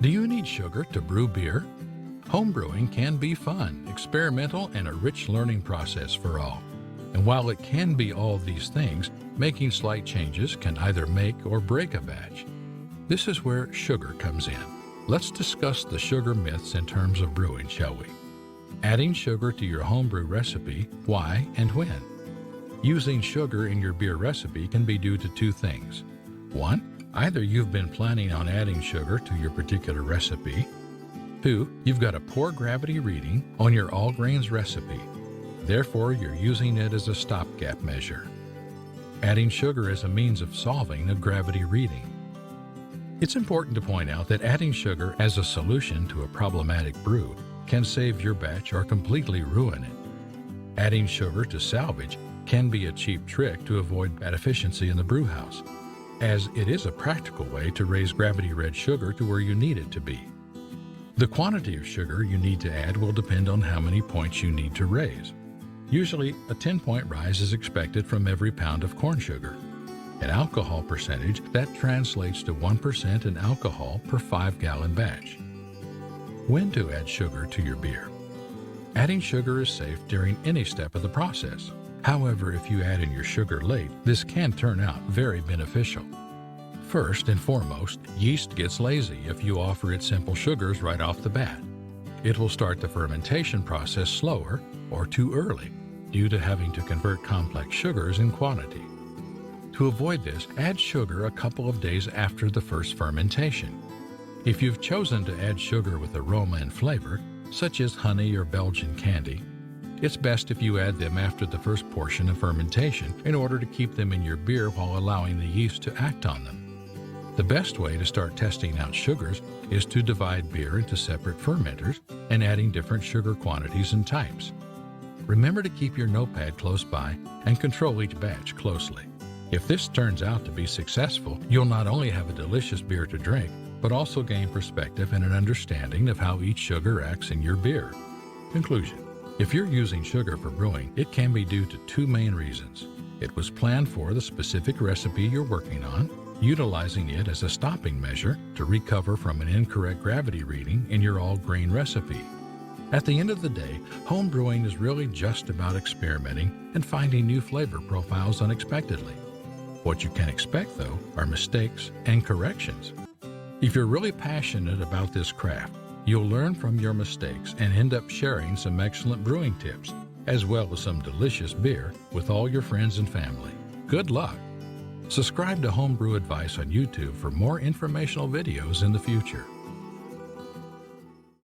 Do you need sugar to brew beer? Homebrewing can be fun, experimental, and a rich learning process for all. And while it can be all these things, making slight changes can either make or break a batch. This is where sugar comes in. Let's discuss the sugar myths in terms of brewing, shall we? Adding sugar to your homebrew recipe, why and when? Using sugar in your beer recipe can be due to two things. One, either you've been planning on adding sugar to your particular recipe. Two, you've got a poor gravity reading on your all grains recipe. Therefore, you're using it as a stopgap measure. Adding sugar is a means of solving a gravity reading. It's important to point out that adding sugar as a solution to a problematic brew can save your batch or completely ruin it. Adding sugar to salvage can be a cheap trick to avoid bad efficiency in the brew house, as it is a practical way to raise gravity-read sugar to where you need it to be. The quantity of sugar you need to add will depend on how many points you need to raise. Usually, a 10-point rise is expected from every pound of corn sugar. In alcohol percentage, that translates to 1% in alcohol per 5-gallon batch. When to add sugar to your beer? Adding sugar is safe during any step of the process. However, if you add in your sugar late, this can turn out very beneficial. First and foremost, yeast gets lazy if you offer it simple sugars right off the bat. It will start the fermentation process slower or too early due to having to convert complex sugars in quantity. To avoid this, add sugar a couple of days after the first fermentation. If you've chosen to add sugar with aroma and flavor, such as honey or Belgian candy, it's best if you add them after the first portion of fermentation in order to keep them in your beer while allowing the yeast to act on them. The best way to start testing out sugars is to divide beer into separate fermenters and adding different sugar quantities and types. Remember to keep your notepad close by and control each batch closely. If this turns out to be successful, you'll not only have a delicious beer to drink, but also gain perspective and an understanding of how each sugar acts in your beer. Conclusion. If you're using sugar for brewing, it can be due to two main reasons. It was planned for the specific recipe you're working on, utilizing it as a stopping measure to recover from an incorrect gravity reading in your all-grain recipe. At the end of the day, home brewing is really just about experimenting and finding new flavor profiles unexpectedly. What you can expect, though, are mistakes and corrections. If you're really passionate about this craft, you'll learn from your mistakes and end up sharing some excellent brewing tips, as well as some delicious beer with all your friends and family. Good luck! Subscribe to Homebrew Advice on YouTube for more informational videos in the future.